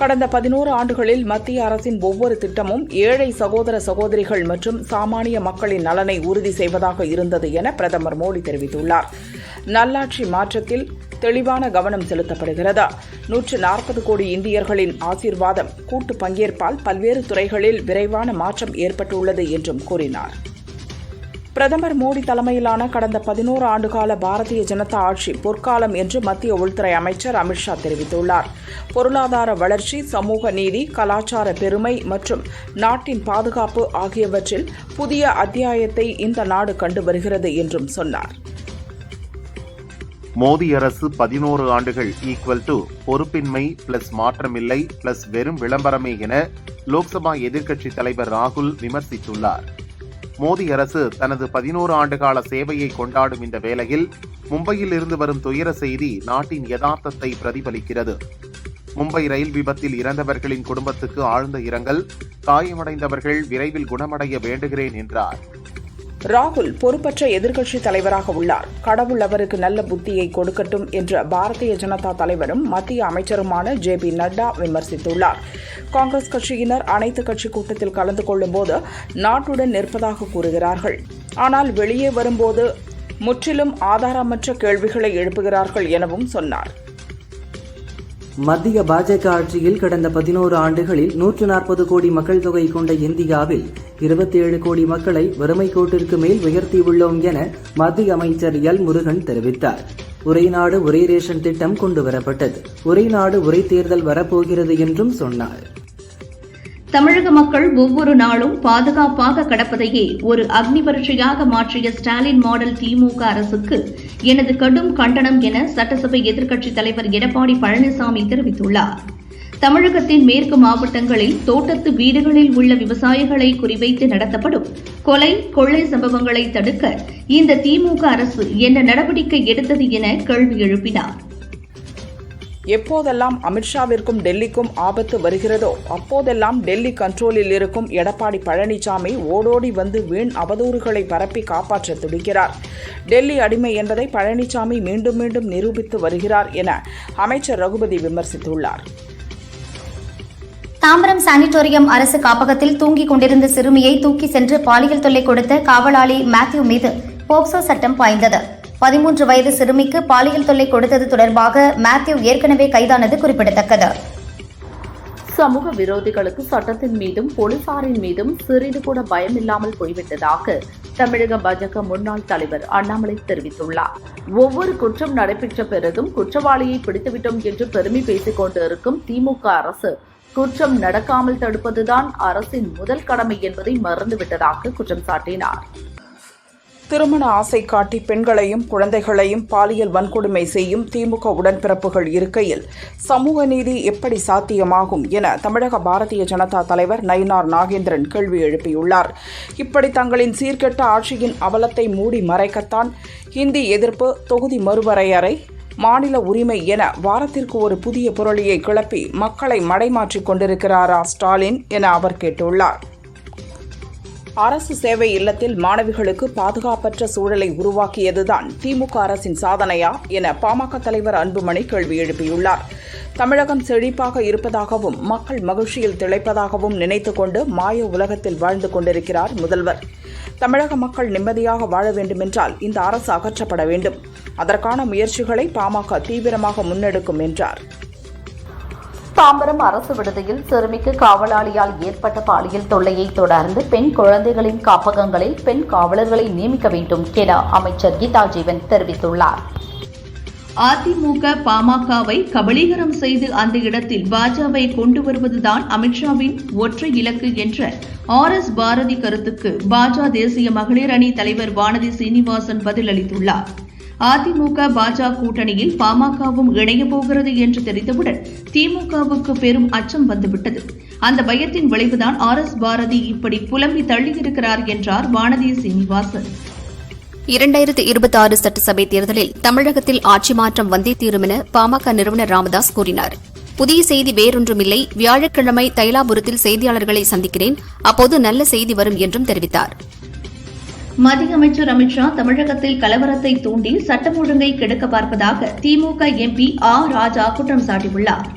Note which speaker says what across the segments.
Speaker 1: கடந்த 11 ஆண்டுகளில் மத்திய அரசின் ஒவ்வொரு திட்டமும் ஏழை சகோதர சகோதரிகள் மற்றும் சாமானிய மக்களின் நலனை உறுதி செய்வதாக இருந்தது என பிரதமர் மோடி தெரிவித்துள்ளார். நல்லாட்சி மாற்றத்தில் தெளிவான கவனம் செலுத்தப்படுகிறது. 140 கோடி இந்தியர்களின் ஆசீர்வாதம், கூட்டு பங்கேற்பால் பல்வேறு துறைகளில் விரைவான மாற்றம் ஏற்பட்டுள்ளது என்றும் கூறினார். பிரதமர் மோடி தலைமையிலான கடந்த 11 ஆண்டுகால பாரதிய ஜனதா ஆட்சி பொற்காலம் என்று மத்திய உள்துறை அமைச்சர் அமித் ஷா தெரிவித்துள்ளார். பொருளாதார வளர்ச்சி, சமூக நீதி, கலாச்சார பெருமை மற்றும் நாட்டின் பாதுகாப்பு ஆகியவற்றில் புதிய அத்தியாயத்தை இந்த நாடு கண்டு வருகிறது என்றும் சொன்னார்.
Speaker 2: மோடி அரசு 11 ஆண்டுகள் பொறுப்பின்மை பிளஸ் மாற்றமில்லை பிளஸ் வெறும் விளம்பரமே என லோக்சபா எதிர்க்கட்சித் தலைவர் ராகுல் விமர்சித்துள்ளார். மோடி அரசு தனது 11 ஆண்டுகால சேவையை கொண்டாடும் இந்த வேளையில் மும்பையில் இருந்து வரும் துயர செய்தி நாட்டின் யதார்த்தத்தை பிரதிபலிக்கிறது. மும்பை ரயில் விபத்தில் இறந்தவர்களின் குடும்பத்துக்கு ஆழ்ந்த இரங்கல், காயமடைந்தவர்கள் விரைவில் குணமடைய வேண்டுகிறேன் என்றார்.
Speaker 1: ராகுல் பொறுப்பற்ற எதிர்க்கட்சித் தலைவராக உள்ளார். கடவுள் அவருக்கு நல்ல புத்தியை கொடுக்கட்டும் என்ற பாரதிய ஜனதா தலைவரும் மத்திய அமைச்சருமான JP நட்டா விமர்சித்துள்ளார். காங்கிரஸ் கட்சியினர் அனைத்து கட்சி கூட்டத்தில் கலந்து கொள்ளும்போது நாட்டுடன் நிற்பதாக கூறுகிறார்கள். ஆனால் வெளியே வரும்போது முற்றிலும் ஆதாரமற்ற கேள்விகளை எழுப்புகிறார்கள் எனவும் சொன்னார்.
Speaker 3: மத்திய பாஜக ஆட்சியில் கடந்த 11 ஆண்டுகளில் 140 கோடி மக்கள் தொகை கொண்ட இந்தியாவில் 27 கோடி மக்களை வறுமை கோட்டிற்கு மேல் உயர்த்தியுள்ளோம் என மத்திய அமைச்சர் எல் முருகன் தெரிவித்தார். ஒரே நாடு ஒரே ரேஷன் திட்டம் கொண்டுவரப்பட்டது. ஒரே நாடு ஒரே தேர்தல் வரப்போகிறது என்றும் சொன்னார்.
Speaker 4: தமிழக மக்கள் ஒவ்வொரு நாளும் பாதுகாப்பாக கடப்பதையே ஒரு அக்னி பரீட்சையாக மாற்றிய ஸ்டாலின் மாடல் திமுக அரசுக்கு எனது கடும் கண்டனம் என சட்டசபை எதிர்க்கட்சித் தலைவர் எடப்பாடி பழனிசாமி தெரிவித்துள்ளார். தமிழகத்தின் மேற்கு மாவட்டங்களில் தோட்டத்து வீடுகளில் உள்ள விவசாயிகளை குறிவைத்து நடத்தப்படும் கொலை, கொள்ளை சம்பவங்களை தடுக்க இந்த திமுக அரசு என்ன நடவடிக்கை எடுத்தது என கேள்வி எழுப்பினார்.
Speaker 1: எப்போதெல்லாம் அமித்ஷாவிற்கும் டெல்லிக்கும் ஆபத்து வருகிறதோ அப்போதெல்லாம் டெல்லி கண்ட்ரோலில் இருக்கும் எடப்பாடி பழனிசாமி ஓடோடி வந்து வீண் அவதூறுகளை பரப்பி காப்பாற்ற துடிக்கிறார். டெல்லி அடிமை என்பதை பழனிசாமி மீண்டும் மீண்டும் நிரூபித்து வருகிறார் என அமைச்சர் ரகுபதி விமர்சித்துள்ளார்.
Speaker 5: தாம்பரம் சானிட்டோரியம் அரசு காப்பகத்தில் தூங்கிக் கொண்டிருந்த சிறுமியை தூக்கி சென்று பாலியல் தொல்லை கொடுத்த காவலாளி மேத்யூ மீது போக்சோ சட்டம் பாய்ந்தது. 13 வயது சிறுமிக்கு பாலியல் தொல்லை கொடுத்தது தொடர்பாக மேத்யூ ஏற்கனவே கைதானது குறிப்பிடத்தக்கது.
Speaker 6: சமூக விரோதிகளுக்கு சட்டத்தின் மீதும் போலீசாரின் மீதும் சிறிது கூட பயமில்லாமல் போய்விட்டதாக தமிழக பாஜக முன்னாள் தலைவர் அண்ணாமலை தெரிவித்துள்ளார். ஒவ்வொரு குற்றம் நடைபெற்ற பிறகும் குற்றவாளியை பிடித்துவிட்டோம் என்று பெருமை பேசிக் கொண்டிருக்கும் திமுக அரசு குற்றம் நடக்காமல் தடுப்பதுதான் அரசின் முதல் கடமை என்பதை மறந்துவிட்டதாக குற்றம் சாட்டினார்.
Speaker 1: திருமண ஆசை காட்டி பெண்களையும் குழந்தைகளையும் பாலியல் வன்கொடுமை செய்யும் திமுக உடன்பிறப்புகள் இருக்கையில் சமூக நீதி எப்படி சாத்தியமாகும் என தமிழக பாரதிய ஜனதா தலைவர் நயினார் நாகேந்திரன் கேள்வி எழுப்பியுள்ளார். இப்படி தங்களின் சீர்கெட்ட ஆட்சியின் அவலத்தை மூடி மறைக்கத்தான் ஹிந்தி எதிர்ப்பு, தொகுதி மறுவரையறை, மாநில உரிமை என வாரத்திற்கு ஒரு புதிய புரளியை கிளப்பி மக்களை மடைமாற்றிக் கொண்டிருக்கிறாரா ஸ்டாலின் என அவர் கேட்டுள்ளார். அரசு சேவை இல்லத்தில் மாணவிகளுக்கு பாதுகாப்பற்ற சூழலை உருவாக்கியதுதான் திமுக அரசின் சாதனையா என பாமக தலைவர் அன்புமணி கேள்வி எழுப்பியுள்ளார். தமிழகம் செழிப்பாக இருப்பதாகவும் மக்கள் மகிழ்ச்சியில் திளைப்பதாகவும் நினைத்துக் கொண்டு மாய உலகத்தில் வாழ்ந்து கொண்டிருக்கிறார் முதல்வர். தமிழக மக்கள் நிம்மதியாக வாழ வேண்டுமென்றால் இந்த அரசு அகற்றப்பட வேண்டும். அதற்கான முயற்சிகளை பாமக தீவிரமாக முன்னெடுக்கும் என்றார்.
Speaker 6: தாம்பரம் அரசு விடுதியில் சிறுமிக்கு காவலாளியால் ஏற்பட்ட பாலியல் தொல்லையை தொடர்ந்து பெண் குழந்தைகளின் காப்பகங்களில் பெண் காவலர்களை நியமிக்க வேண்டும் என அமைச்சர் கீதா ஜீவன் தெரிவித்துள்ளார்.
Speaker 4: அதிமுக பாமகவை கபலீகரம் செய்து அந்த இடத்தில் பாஜவை கொண்டு வருவதுதான் அமித்ஷாவின் ஒற்றை இலக்கு என்ற RS பாரதி கருத்துக்கு பாஜ தேசிய மகளிர் அணி தலைவர் வானதி சீனிவாசன் பதிலளித்துள்ளார். அதிமுக பாஜ கூட்டணியில் பாமகவும் இணையப் போகிறது என்று தெரிந்தவுடன் திமுகவுக்கு பெரும் அச்சம் வந்துவிட்டது. அந்த பயத்தின் விளைவுதான் RS பாரதி இப்படி புலம்பி தள்ளியிருக்கிறார் என்றார் வானதி சீனிவாசன்.
Speaker 5: 2026 சட்டசபை தேர்தலில் தமிழகத்தில் ஆட்சி மாற்றம் வந்தே தீரும் என பாமக நிறுவனர் ராமதாஸ் கூறினார். புதிய செய்தி வேறொன்றுமில்லை, வியாழக்கிழமை தைலாபுரத்தில் செய்தியாளர்களை சந்திக்கிறேன், அப்போது நல்ல செய்தி வரும் என்றும் தெரிவித்தார்.
Speaker 4: மத்திய அமைச்சர் அமித்ஷா தமிழகத்தில் கலவரத்தை தூண்டி சட்டம் ஒழுங்கை கெடுக்க பார்ப்பதாக திமுக MP ராஜா குற்றம் சாட்டியுள்ளார்.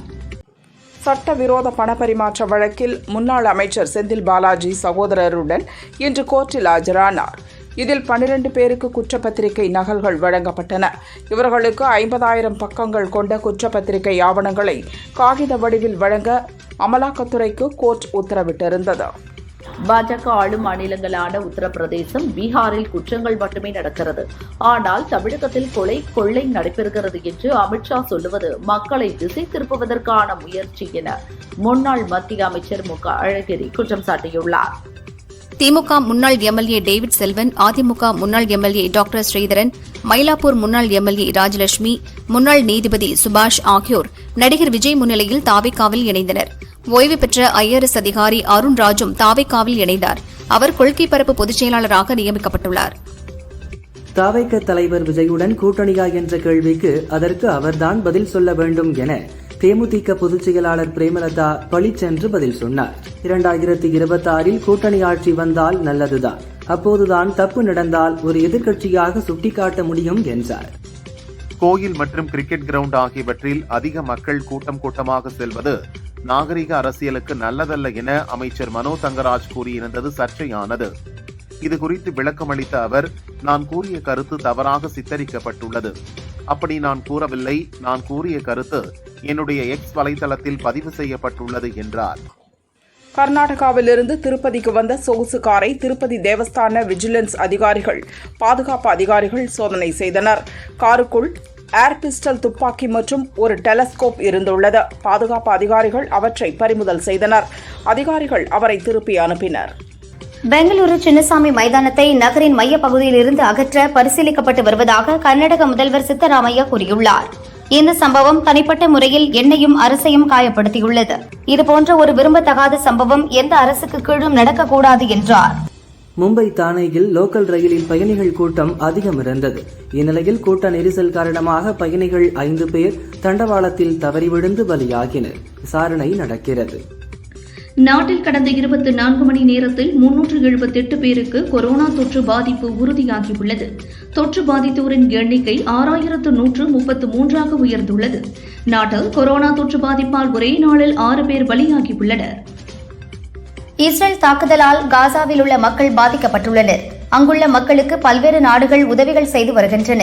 Speaker 1: சட்டவிரோத பணப்பரிமாற்ற வழக்கில் முன்னாள் அமைச்சர் செந்தில் பாலாஜி சகோதரருடன் இன்று கோர்ட்டில் ஆஜரானார். இதில் 12 பேருக்கு குற்றப்பத்திரிகை நகல்கள் வழங்கப்பட்டன. இவர்களுக்கு 50,000 பக்கங்கள் கொண்ட குற்றப்பத்திரிகை ஆவணங்களை காகித வடிவில் வழங்க அமலாக்கத்துறைக்கு கோர்ட் உத்தரவிட்டிருந்தது.
Speaker 6: பாஜக ஆளும் மாநிலங்களான உத்தரப்பிரதேசம், பீகாரில் குற்றங்கள் மட்டுமே நடக்கிறது. ஆனால் தமிழகத்தில் கொள்ளை நடைபெறுகிறது என்று அமித்ஷா சொல்லுவது மக்களை திசை திருப்புவதற்கான முயற்சி என முன்னாள் மத்திய அமைச்சர் மு க அழகிரி குற்றம் சாட்டியுள்ளார்.
Speaker 7: திமுக முன்னாள் எம்எல்ஏ டேவிட் செல்வன், அதிமுக முன்னாள் எம்எல்ஏ டாக்டர் ஸ்ரீதரன், மயிலாப்பூர் முன்னாள் எம்எல்ஏ ராஜலட்சுமி, முன்னாள் நீதிபதி சுபாஷ் ஆகியோர் நடிகர் விஜய் முன்னிலையில் தாவேகாவில் இணைந்தனர். ஓய்வு பெற்ற IRS அதிகாரி அருண்ராஜும் தாவேகாவில் இணைந்தார். அவர் கொள்கை பரப்பு பொதுச் செயலாளராக நியமிக்கப்பட்டுள்ளார்.
Speaker 3: தாவேக தலைவர் விஜயுடன் கூட்டணியா என்ற கேள்விக்கு அதற்கு அவர்தான் பதில் சொல்ல வேண்டும் என தேமுதிக பொதுச் செயலாளர் பிரேமலதா பளிச்சென்று பதில் சொன்னார். 2026 கூட்டணி ஆட்சி வந்தால் நல்லதுதான், அப்போதுதான் தப்பு நடந்தால் ஒரு எதிர்க்கட்சியாக சுட்டிக்காட்ட முடியும் என்றார்.
Speaker 2: கோயில் மற்றும் கிரிக்கெட் கிரவுண்ட் ஆகியவற்றில் அதிக மக்கள் கூட்டமாக செல்வது நாகரிக அரசியலுக்கு நல்லதல்ல என அமைச்சர் மனோ தங்கராஜ் கூறியிருந்தது சர்ச்சையானது. இதுகுறித்து விளக்கமளித்த அவர், நான் கூறிய கருத்து தவறாக சித்தரிக்கப்பட்டுள்ளது. அப்படி நான் கூறவில்லை. நான் கூறிய கருத்து என்னுடைய எக்ஸ் வலைதளத்தில் பதிவு செய்யப்பட்டுள்ளது என்றார்.
Speaker 1: கர்நாடகாவிலிருந்து திருப்பதிக்கு வந்த சொகுசு காரை திருப்பதி தேவஸ்தான விஜிலன்ஸ் அதிகாரிகள், பாதுகாப்பு அதிகாரிகள் சோதனை செய்தனர். காருக்குள் ஏர் பிஸ்டல் துப்பாக்கி மற்றும் ஒரு டெலஸ்கோப் இருந்துள்ளது. பாதுகாப்பு அதிகாரிகள் அவற்றை பறிமுதல் செய்தனர். அதிகாரிகள் அவரை திருப்பி அனுப்பினர்.
Speaker 5: பெங்களூரு சின்னசாமி மைதானத்தை நகரின் மையப்பகுதியில் இருந்து அகற்ற பரிசீலிக்கப்பட்டு வருவதாக கர்நாடக முதல்வர் சித்தராமையா கூறியுள்ளார். இந்த சம்பவம் தனிப்பட்ட முறையில் என்னையும் அரசையும் காயப்படுத்தியுள்ளது. இதுபோன்ற ஒரு விரும்பத்தகாத சம்பவம் எந்த அரசுக்கு கீழும் நடக்கக்கூடாது என்றார்.
Speaker 3: மும்பை தானேயில் லோக்கல் ரயிலில் பயணிகள் கூட்டம் அதிகம் இருந்தது. இந்நிலையில் கூட்ட நெரிசல் காரணமாக பயணிகள் 5 பேர் தண்டவாளத்தில் தவறி விழுந்து பலியாகினர். விசாரணை நடக்கிறது.
Speaker 4: நாட்டில் கடந்த 24 மணி நேரத்தில் 378 பேருக்கு கொரோனா தொற்று பாதிப்பு உறுதியாகியுள்ளது. தொற்று பாதித்தோரின் எண்ணிக்கை 6133 உயர்ந்துள்ளது. நாட்டில் கொரோனா தொற்று பாதிப்பால் ஒரே நாளில் 6 பேர் பலியாகியுள்ளனர்.
Speaker 5: இஸ்ரேல் தாக்குதலால் காசாவில் உள்ள மக்கள் பாதிக்கப்பட்டுள்ளனர். அங்குள்ள மக்களுக்கு பல்வேறு நாடுகள் உதவிகள் செய்து வருகின்றன.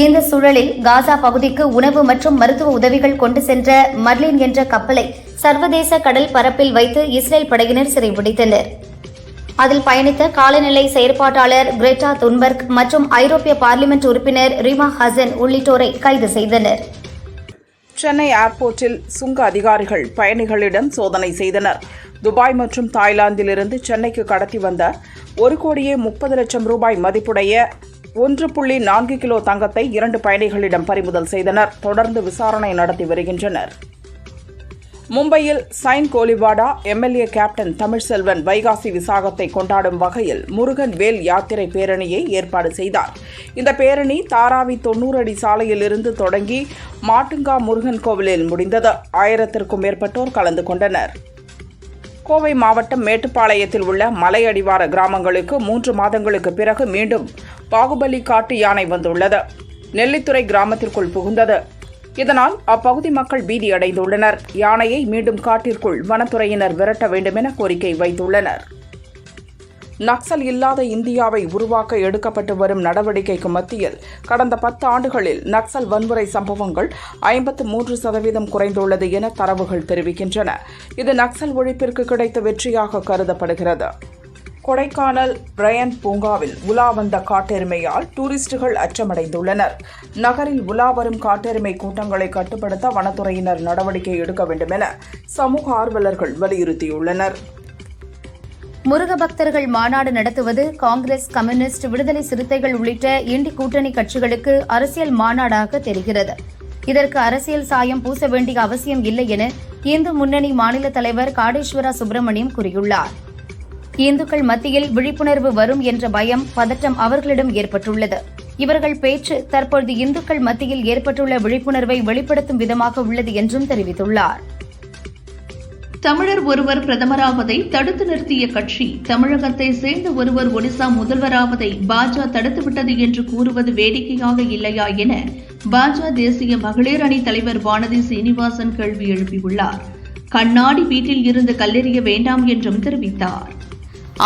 Speaker 5: இந்த சூழலில் காசா பகுதிக்கு உணவு மற்றும் மருத்துவ உதவிகள் கொண்டு சென்ற மர்லின் என்ற கப்பலை சர்வதேச கடல் பரப்பில் வைத்து இஸ்ரேல் படையினர் சிறைபிடித்தனர். அதில் பயணித்த காலநிலை செயற்பாட்டாளர் கிரெட்டா துன்பர்க் மற்றும் ஐரோப்பிய பார்லிமெண்ட் உறுப்பினர் ரிமா ஹசன் உள்ளிட்டோரை கைது செய்தனர்.
Speaker 1: சென்னை ஏர்போர்ட்டில் சுங்க அதிகாரிகள் பயணிகளிடம் சோதனை செய்தனர். துபாய் மற்றும் தாய்லாந்திலிருந்து சென்னைக்கு கடத்தி வந்த 1,30,00,000 ரூபாய் மதிப்புடைய 1.4 கிலோ தங்கத்தை 2 பயணிகளிடம் பறிமுதல் செய்தனர். தொடர்ந்து விசாரணை நடத்தி வருகின்றனர். மும்பையில் சைன் கோலிவாடா எம்எல்ஏ கேப்டன் தமிழ்செல்வன் வைகாசி விசாகத்தை கொண்டாடும் வகையில் முருகன் வேல் யாத்திரை பேரணியை ஏற்பாடு செய்தார். இந்த பேரணி தாராவி 90 அடி சாலையிலிருந்து தொடங்கி மாட்டுங்கா முருகன் கோவிலில் முடிந்தது. 1000க்கும் மேற்பட்டோர் கலந்து கொண்டனர். கோவை மாவட்டம் மேட்டுப்பாளையத்தில் உள்ள மலையடிவார கிராமங்களுக்கு 3 மாதங்களுக்கு பிறகு மீண்டும் பாகுபலி காட்டு யானை வந்துள்ளது. நெல்லித்துறை கிராமத்திற்குள் புகுந்தது. இதனால் அப்பகுதி மக்கள் பீதியடைந்துள்ளனர். யானையை மீண்டும் காட்டிற்குள் வனத்துறையினர் விரட்ட வேண்டும் என கோரிக்கை வைத்துள்ளனர். நக்சல் இல்லாத இந்தியாவை உருவாக்க எடுக்கப்பட்டு வரும் நடவடிக்கைக்கு மத்தியில் கடந்த 10 ஆண்டுகளில் நக்சல் வன்முறை சம்பவங்கள் 53% குறைந்துள்ளது என தரவுகள் தெரிவிக்கின்றன. இது நக்சல் ஒழிப்பிற்கு கிடைத்த வெற்றியாக கருதப்படுகிறது. கொடைக்கானல் பிரையண்ட் பூங்காவில் உலா வந்த காட்டெருமையால் டூரிஸ்டுகள் அச்சமடைந்துள்ளனர். நகரில் உலா வரும் காட்டெருமை கூட்டங்களை கட்டுப்படுத்த வனத்துறையினர் நடவடிக்கை எடுக்க வேண்டும் என சமூக ஆர்வலர்கள் வலியுறுத்தியுள்ளனர்.
Speaker 5: முருக பக்தர்கள் மாநாடு நடத்துவது காங்கிரஸ், கம்யூனிஸ்ட், விடுதலை சிறுத்தைகள் உள்ளிட்ட இண்டி கூட்டணி கட்சிகளுக்கு அரசியல் மாநாடாக தெரிகிறது. இதற்கு அரசியல் சாயம் பூச வேண்டிய அவசியம் இல்லை என இந்து முன்னணி மாநில தலைவர் காடேஸ்வரா சுப்பிரமணியம் கூறியுள்ளார். இந்துக்கள் மத்தியில் விழிப்புணர்வு வரும் என்ற பயம், பதட்டம் அவர்களிடம் ஏற்பட்டுள்ளது. இவர்கள் பேச்சு தற்பொழுது இந்துக்கள் மத்தியில் ஏற்பட்டுள்ள விழிப்புணர்வை வெளிப்படுத்தும் விதமாக உள்ளது என்றும் தெரிவித்துள்ளார்.
Speaker 4: தமிழர் ஒருவர் பிரதமராவதை தடுத்து நிறுத்திய கட்சி, தமிழகத்தை சேர்ந்த ஒருவர் ஒடிசா முதல்வராவதை பாஜக தடுத்துவிட்டது என்று கூறுவது வேடிக்கையாக இல்லையா என பாஜக தேசிய மகளிர் அணி தலைவர் வானதி சீனிவாசன் கேள்வி எழுப்பியுள்ளார். கண்ணாடி வீட்டில் இருந்து கல்லெறிய வேண்டாம் என்றும் தெரிவித்தார்.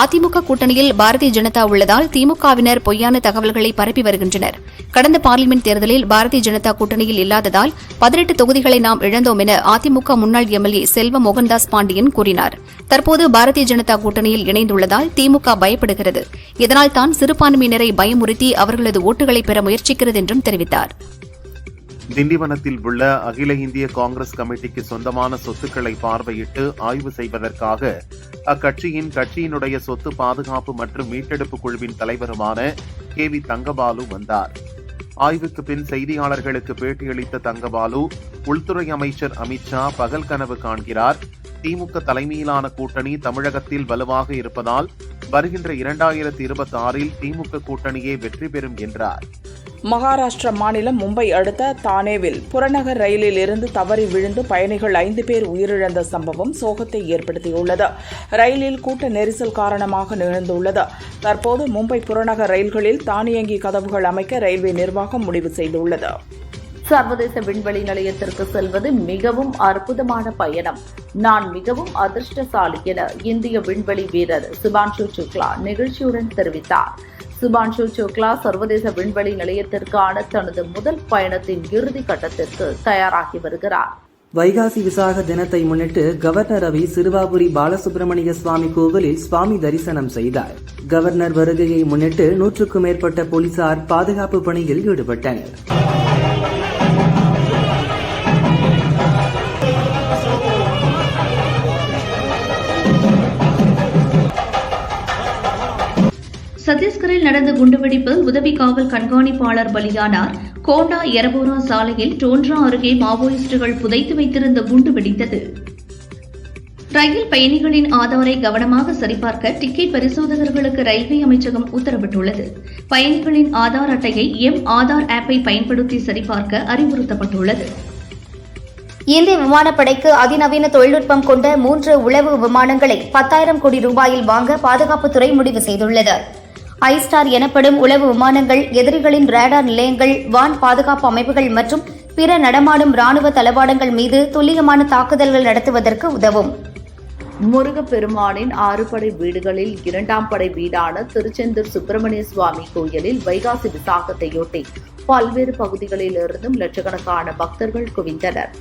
Speaker 7: அதிமுக கூட்டணியில் பாரதிய ஜனதா உள்ளதால் திமுகவினர் பொய்யான தகவல்களை பரப்பி வருகின்றனர். கடந்த பார்லிமென்ட் தேர்தலில் பாரதிய ஜனதா கூட்டணியில் இல்லாததால் 18 தொகுதிகளை நாம் இழந்தோம் என அதிமுக முன்னாள் எம்எல்ஏ செல்வ மோகன்தாஸ் பாண்டியன் கூறினார். தற்போது பாரதிய ஜனதா கூட்டணியில் இணைந்துள்ளதால் திமுக பயப்படுகிறது. இதனால் தான் சிறுபான்மையினரை பயமுறுத்தி அவர்களது ஓட்டுகளை பெற முயற்சிக்கிறது என்றும் தெரிவித்தார்.
Speaker 2: திண்டிவனத்தில் உள்ள அகில இந்திய காங்கிரஸ் கமிட்டிக்கு சொந்தமான சொத்துக்களை பார்வையிட்டு ஆய்வு செய்வதற்காக கட்சியினுடைய சொத்து பாதுகாப்பு மற்றும் மீட்டெடுப்பு குழுவின் தலைவருமான KV தங்கபாலு வந்தார். ஆய்வுக்கு பின் செய்தியாளர்களுக்கு பேட்டியளித்த தங்கபாலு, உள்துறை அமைச்சர் அமித்ஷா பகல் கனவு காண்கிறார். திமுக தலைமையிலான கூட்டணி தமிழகத்தில் வலுவாக இருப்பதால் வருகின்ற 2026இல் திமுக கூட்டணியே வெற்றி பெறும் என்றார்.
Speaker 1: மகாராஷ்டிர மாநிலம் மும்பை அடுத்த தானேவில் புறநகர் ரயிலில் இருந்து தவறி விழுந்து பயணிகள் 5 பேர் உயிரிழந்த சம்பவம் சோகத்தை ஏற்படுத்தியுள்ளது. ரயிலில் கூட்ட நெரிசல் காரணமாக நிகழ்ந்துள்ளது. தற்போது மும்பை புறநகர் ரயில்களில் தானியங்கி கதவுகள் அமைக்க ரயில்வே நிர்வாகம் முடிவு செய்துள்ளது.
Speaker 6: சர்வதேச விண்வெளி நிலையத்திற்கு செல்வது மிகவும் அற்புதமான பயணம். நான் மிகவும் அதிர்ஷ்டசாலி என இந்திய விண்வெளி வீரர் சுபான்ஷு சுக்லா நிகழ்ச்சியுடன் தெரிவித்தார். சுபான்ஷு சுக்லா சர்வதேச விண்வெளி நிலையத்திற்கான தனது முதல் பயணத்தின் இறுதி கட்டத்திற்கு தயாராகி வருகிறார்.
Speaker 3: வைகாசி விசாக தினத்தை முன்னிட்டு கவர்னர் ரவி சிறுவாபுரி பாலசுப்பிரமணிய சுவாமி கோவிலில் சுவாமி தரிசனம் செய்தார். கவர்னர் வருகையை முன்னிட்டு 100க்கும் மேற்பட்ட போலீசார் பாதுகாப்பு பணியில் ஈடுபட்டனர்.
Speaker 4: சத்தீஸ்கரில் நடந்த குண்டுவெடிப்பில் உதவி காவல் கண்காணிப்பாளர் பலியானார். கோண்டா எரபோரா சாலையில் டோன்ட்ரா அருகே மாவோயிஸ்டுகள் புதைத்து வைத்திருந்த குண்டு வெடித்தது. ரயில் பயணிகளின் ஆதாரை கவனமாக சரிபார்க்க டிக்கெட் பரிசோதகர்களுக்கு ரயில்வே அமைச்சகம் உத்தரவிட்டுள்ளது. பயணிகளின் ஆதார் அட்டையை ஆதார் ஆப்பை பயன்படுத்தி சரிபார்க்க அறிவுறுத்தப்பட்டுள்ளது.
Speaker 5: இந்திய விமானப்படைக்கு அதிநவீன தொழில்நுட்பம் கொண்ட 3 உளவு விமானங்களை 10,000 கோடி ரூபாயில் வாங்க பாதுகாப்புத்துறை முடிவு செய்துள்ளது. ஐஸ்டார் எனப்படும் உளவு விமானங்கள் எதிரிகளின் ரேடார் நிலையங்கள், வான் பாதுகாப்பு அமைப்புகள் மற்றும் பிற நடமாடும் ராணுவ தளவாடங்கள் மீது துல்லியமான தாக்குதல்கள் நடத்துவதற்கு உதவும்.
Speaker 6: முருகப்பெருமானின் 6 படை வீடுகளில் 2ஆம் படை வீடான திருச்செந்தூர் சுப்பிரமணிய சுவாமி கோயிலில் வைகாசி விசாகத்தையொட்டி பல்வேறு பகுதிகளில் இருந்தும் லட்சக்கணக்கான பக்தர்கள் குவிந்தனர்.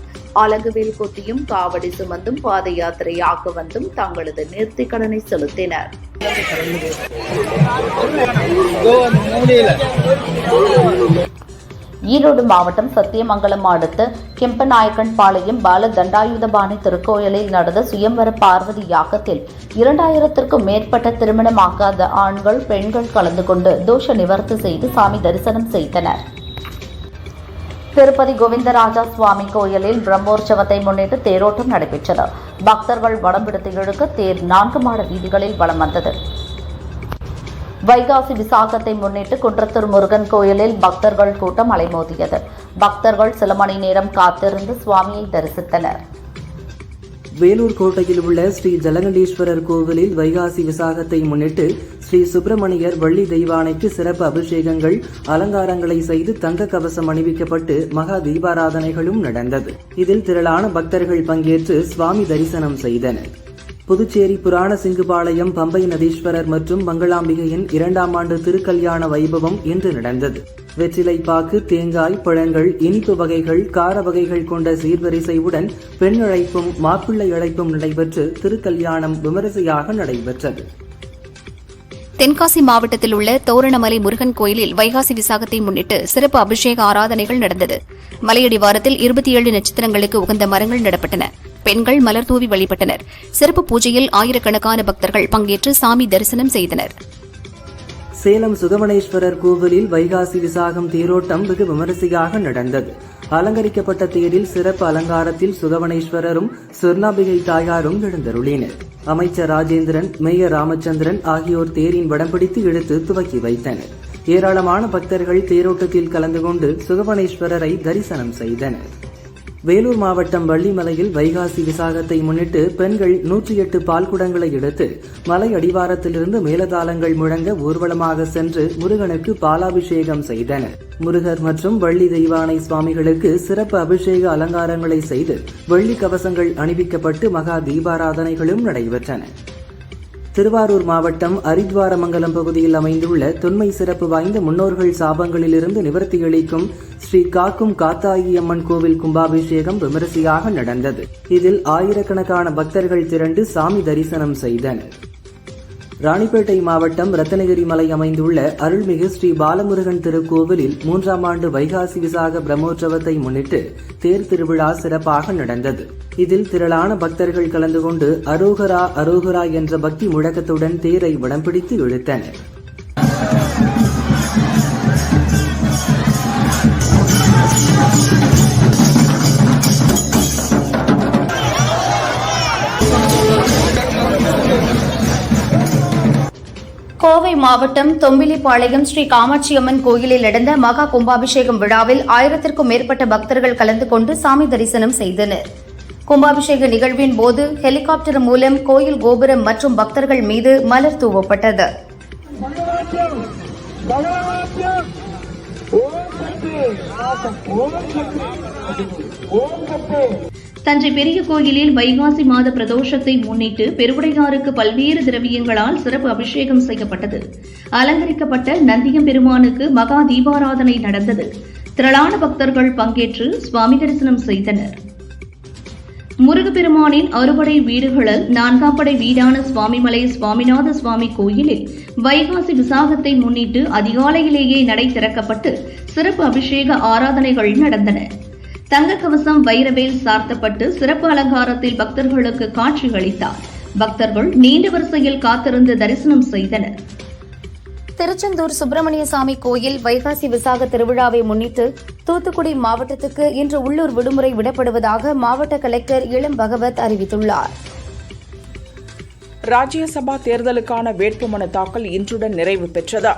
Speaker 6: அலகுவேல் கொத்தியும் காவடி சுமந்தும் பாத யாத்திரையாக வந்தும் தங்களது நேர்த்திக் கடனை செலுத்தினர். ஈரோடு மாவட்டம் சத்தியமங்கலம் அடுத்த கெம்பநாயக்கன் பாளையம் பால தண்டாயுதபாணி திருக்கோயிலில் நடந்த சுயம்வர பார்வதி யாகத்தில் 2000க்கும் மேற்பட்ட திருமணமாகாத ஆண்கள் பெண்கள் கலந்து கொண்டு தோஷ நிவர்த்தி செய்து சாமி தரிசனம் செய்தனர். திருப்பதி கோவிந்தராஜா சுவாமி கோயிலில் பிரம்மோற்சவத்தை முன்னிட்டு தேரோட்டம் நடைபெற்றது. பக்தர்கள் வடம் பிடித்து இழுக்க தேர் 4 மாட வீதிகளில் வலம் வந்தது. வைகாசி விசாகத்தை முன்னிட்டு குன்றத்தூர் முருகன் கோயிலில் பக்தர்கள் கூட்டம் அலைமோதியது. பக்தர்கள் சில மணி நேரம் காத்திருந்து சுவாமியை தரிசித்தனர்.
Speaker 3: வேலூர் கோட்டையில் உள்ள ஸ்ரீ ஜலகண்டீஸ்வரர் கோவிலில் வைகாசி விசாகத்தை முன்னிட்டு ஸ்ரீ சுப்பிரமணியர் வள்ளி தெய்வானைக்கு சிறப்பு அபிஷேகங்கள், அலங்காரங்களை செய்து தங்க கவசம் அணிவிக்கப்பட்டு மகா தீபாராதனைகளும் நடந்தது. இதில் திரளான பக்தர்கள் பங்கேற்று சுவாமி தரிசனம் செய்தனர். புதுச்சேரி புராண சிங்குபாளையம் பம்பை நதீஸ்வரர் மற்றும் மங்களாம்பிகையின் 2ஆம் ஆண்டு திருக்கல்யாண வைபவம் இன்று நடந்தது. வெற்றிலை பாக்கு, தேங்காய், பழங்கள், இனிப்பு வகைகள், கார வகைகள் கொண்ட சீர்வரிசையுடன் பெண் அழைப்பும் மாப்பிள்ளை அழைப்பும் நடைபெற்று திருக்கல்யாணம் விமரிசையாக நடைபெற்றது.
Speaker 7: தென்காசி மாவட்டத்தில் உள்ள தோரணமலை முருகன் கோயிலில் வைகாசி விசாகத்தை முன்னிட்டு சிறப்பு அபிஷேக ஆராதனைகள் நடந்தது. மலையடிவாரத்தில் 27 நட்சத்திரங்களுக்கு உகந்த மரங்கள் நடப்பட்டன. பெண்கள் மலர் தூவி வழிபட்டனர். சிறப்பு பூஜையில் ஆயிரக்கணக்கான பக்தர்கள் பங்கேற்று சாமி தரிசனம் செய்தனர்.
Speaker 3: சேலம் சுகவனேஸ்வரர் கோவிலில் வைகாசி விசாகம் தேரோட்டம் வெகு விமரிசையாக நடந்தது. அலங்கரிக்கப்பட்ட தேரில் சிறப்பு அலங்காரத்தில் சுகவனேஸ்வரரும் சொர்ணாம்பிகை தாயாரும் எழுந்தருளினர். அமைச்சர் ராஜேந்திரன், மேயர் ராமச்சந்திரன் ஆகியோர் தேரின் வடம் பிடித்து இழுத்து துவக்கி வைத்தனர். ஏராளமான பக்தர்கள் தேரோட்டத்தில் கலந்து கொண்டு சுகவனேஸ்வரரை தரிசனம் செய்தனர். வேலூர் மாவட்டம் வள்ளிமலையில் வைகாசி விசாகத்தை முன்னிட்டு பெண்கள் 108 பால்குடங்களை எடுத்து மலை அடிவாரத்திலிருந்து மேலதாளங்கள் முழங்க ஊர்வலமாக சென்று முருகனுக்கு பாலாபிஷேகம் செய்தனர். முருகர் மற்றும் வள்ளி தெய்வானை சுவாமிகளுக்கு சிறப்பு அபிஷேக அலங்காரங்களை செய்து வெள்ளி கவசங்கள் அணிவிக்கப்பட்டு மகா தீபாராதனைகளும் நடைபெற்றன. திருவாரூர் மாவட்டம் அரித்வாரமங்கலம் பகுதியில் அமைந்துள்ள தொன்மை சிறப்பு வாய்ந்த முன்னோர்கள் சாபங்களிலிருந்து நிவர்த்தியளிக்கும் ஸ்ரீ காக்கும் காத்தாயி கோவில் கும்பாபிஷேகம் விமரிசையாக நடந்தது. இதில் ஆயிரக்கணக்கான பக்தர்கள் திரண்டு சாமி தரிசனம் செய்தனர். ராணிப்பேட்டை மாவட்டம் ரத்னகிரி மலை அமைந்துள்ள அருள்மிகு ஸ்ரீ பாலமுருகன் திருக்கோவிலில் 3ஆம் ஆண்டு வைகாசி விசாக பிரம்மோற்சவத்தை முன்னிட்டு தேர் திருவிழா சிறப்பாக நடந்தது. இதில் திரளான பக்தர்கள் கலந்து கொண்டு அரோகரா அரோகரா என்ற பக்தி முழக்கத்துடன் தேரை வடம் பிடித்து இழுத்தனர்.
Speaker 5: கோவை மாவட்டம் தொம்பிலிப்பாளையம் ஸ்ரீ காமாட்சியம்மன் கோயிலில் நடந்த மகா கும்பாபிஷேகம் விழாவில் 1000க்கும் மேற்பட்ட பக்தர்கள் கலந்து கொண்டு சாமி தரிசனம் செய்தனர். கும்பாபிஷேக நிகழ்வின் போது ஹெலிகாப்டர் மூலம் கோயில் கோபுரம் மற்றும் பக்தர்கள் மீது மலர் தூவப்பட்டது.
Speaker 4: தஞ்சை பெரிய கோயிலில் வைகாசி மாத பிரதோஷத்தை முன்னிட்டு பெருவுடையாருக்கு பல்வேறு திரவியங்களால் சிறப்பு அபிஷேகம் செய்யப்பட்டது. அலங்கரிக்கப்பட்ட நந்தியம் பெருமானுக்கு மகா தீபாராதனை நடந்தது. திரளான பக்தர்கள் பங்கேற்று சுவாமி தரிசனம் செய்தனர். முருகப்பெருமானின் அறுபடை வீடுகளில் 4ஆம் படை வீடான சுவாமிமலை சுவாமிநாத சுவாமி கோயிலில் வைகாசி விசாகத்தை முன்னிட்டு அதிகாலையிலேயே நடை திறக்கப்பட்டு சிறப்பு அபிஷேக ஆராதனைகள் நடந்தன. தங்க கவசம் வைரவேல் சார்த்தப்பட்டு சிறப்பு அலங்காரத்தில் பக்தர்களுக்கு காட்சியளித்தார். பக்தர்கள் நீண்ட வரிசையில் காத்திருந்து தரிசனம் செய்தனர்.
Speaker 5: திருச்செந்தூர் சுப்பிரமணிய சாமி கோயில் வைகாசி விசாக திருவிழாவை முன்னிட்டு தூத்துக்குடி மாவட்டத்துக்கு இன்று உள்ளூர் விடுமுறை விடப்படுவதாக மாவட்ட கலெக்டர் இளம் பகவத் அறிவித்துள்ளார்.
Speaker 1: ராஜ்யசபா தேர்தலுக்கான வேட்புமனு தாக்கல் இன்றுடன் நிறைவு பெற்றது.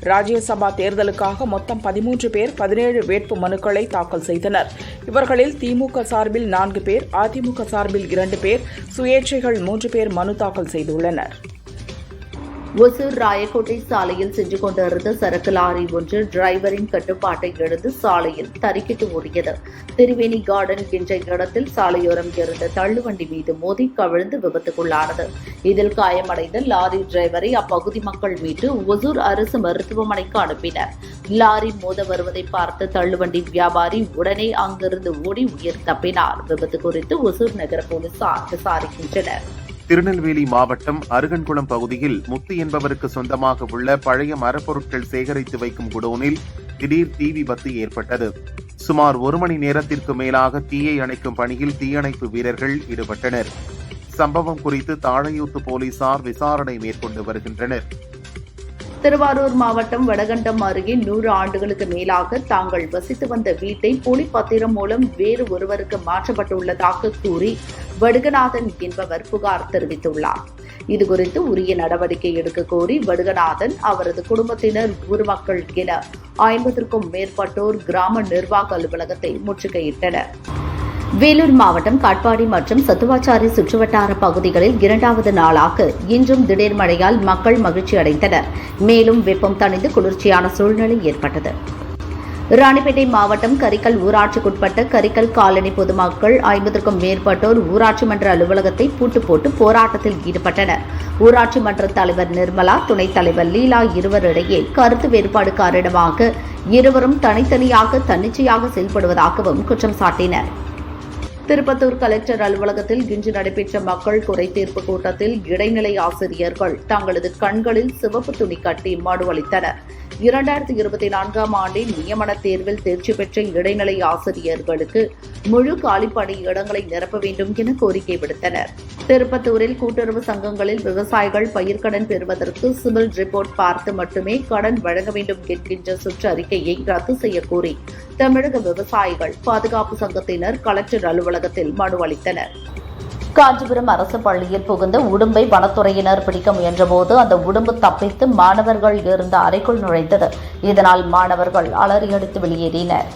Speaker 1: ராஜ்யசபா தேர்தலுக்காக மொத்தம் 13 பேர் 17 வேட்பு மனுக்களை தாக்கல் செய்தனர். இவர்களில் திமுக சார்பில் 4 பேர், அதிமுக சார்பில் 2 பேர், சுயேட்சைகள் 3 பேர் மனு தாக்கல் செய்துள்ளனர்.
Speaker 6: ஒசூர் ராயக்கோட்டை சாலையில் சென்று கொண்டிருந்த சரக்கு லாரி ஒன்று டிரைவரின் கட்டுப்பாட்டை இழந்து சாலையில் தறிக்கிட்டு ஓடியது. திருவேணி கார்டன் என்ற இடத்தில் சாலையோரம் இருந்த தள்ளுவண்டி மீது மோதி கவிழ்ந்து விபத்துக்குள்ளானது. இதில் காயமடைந்த லாரி டிரைவரை அப்பகுதி மக்கள் மீட்டு ஒசூர் அரசு மருத்துவமனைக்கு அனுப்பினர். லாரி மோத வருவதை பார்த்த தள்ளுவண்டி வியாபாரி உடனே அங்கிருந்து ஓடி உயிர் தப்பினார். விபத்து குறித்து ஒசூர் நகர போலீசார் விசாரிக்கின்றனர்.
Speaker 2: திருநெல்வேலி மாவட்டம் அருகன்குளம் பகுதியில் முத்து என்பவருக்கு சொந்தமாக உள்ள பழைய மரப்பொருட்கள் சேகரித்து வைக்கும் குடோனில் திடீர் தீ விபத்து ஏற்பட்டது. சுமார் 1 மணி நேரத்திற்கு மேலாக தீயை அணைக்கும் பணியில் தீயணைப்பு வீரர்கள் ஈடுபட்டனர். சம்பவம் குறித்து தாழையூத்து போலீசார் விசாரணை மேற்கொண்டு வருகின்றனர்.
Speaker 6: திருவாரூர் மாவட்டம் வடகண்டம் அருகே 100 ஆண்டுகளுக்கு மேலாக தாங்கள் வசித்து வந்த வீட்டை போலி பத்திரம் மூலம் வேறு ஒருவருக்கு மாற்றப்பட்டுள்ளதாக கூறி வடுகநாதன் என்பவர் புகார் தெரிவித்துள்ளார். இதுகுறித்து உரிய நடவடிக்கை எடுக்க கோரி வடுகநாதன், அவரது குடும்பத்தினர், ஊர் மக்கள் என 50க்கும் மேற்பட்டோர் கிராம நிர்வாக அலுவலகத்தை முற்றுகையிட்டனர். வேலூர் மாவட்டம் காட்பாடி மற்றும் சத்துவாச்சாரி சுற்றுவட்டார பகுதிகளில் 2வது நாளாக இன்றும் திடீர் மழையால் மக்கள் மகிழ்ச்சி அடைந்தனர். மேலும் வெப்பம் தணிந்து குளிர்ச்சியான சூழ்நிலை ஏற்பட்டது. ராணிப்பேட்டை மாவட்டம் கரிக்கல் ஊராட்சிக்குட்பட்ட கரிக்கல் காலனி பொதுமக்கள் 50க்கும் மேற்பட்டோர் ஊராட்சி மன்ற அலுவலகத்தை பூட்டு போட்டு போராட்டத்தில் ஈடுபட்டனர். ஊராட்சி மன்ற தலைவர் நிர்மலா, துணைத் தலைவர் லீலா இருவரிடையே கருத்து வேறுபாடு காரணமாக இருவரும் தனித்தனியாக தன்னிச்சையாக செயல்படுவதாகவும் குற்றம் சாட்டினர். திருப்பத்தூர் கலெக்டர் அலுவலகத்தில் இன்று நடைபெற்ற மக்கள் குறைதீர்ப்பு கூட்டத்தில் இடைநிலை ஆசிரியர்கள் தங்களது கண்களில் சிவப்பு துணி கட்டி மனு அளித்தனர். 2024ஆம் ஆண்டின் நியமன தேர்வில் தேர்ச்சி பெற்ற இடைநிலை ஆசிரியர்களுக்கு முழு காலிப்பணி இடங்களை நிரப்ப வேண்டும் என கோரிக்கை விடுத்தனர். திருப்பத்தூரில் கூட்டுறவு சங்கங்களில் விவசாயிகள் பயிர்க்கடன் பெறுவதற்கு சிவில் ரிப்போர்ட் பார்த்து மட்டுமே கடன் வழங்க வேண்டும் என்கின்ற சுற்றறிக்கையை ரத்து செய்யக்கோரி தமிழக விவசாயிகள் பாதுகாப்பு சங்கத்தினர் கலெக்டர் அலுவலகத்தில் மனு அளித்தனர். காஞ்சிபுரம் அரசு பள்ளியில் புகுந்த உடும்பை வனத்துறையினர் பிடிக்க முயன்றபோது அந்த உடும்பு தப்பித்து மாணவர்கள் இருந்த அறைக்குள் நுழைந்தது. இதனால் மாணவர்கள் அலறியடித்து வெளியேறினர்.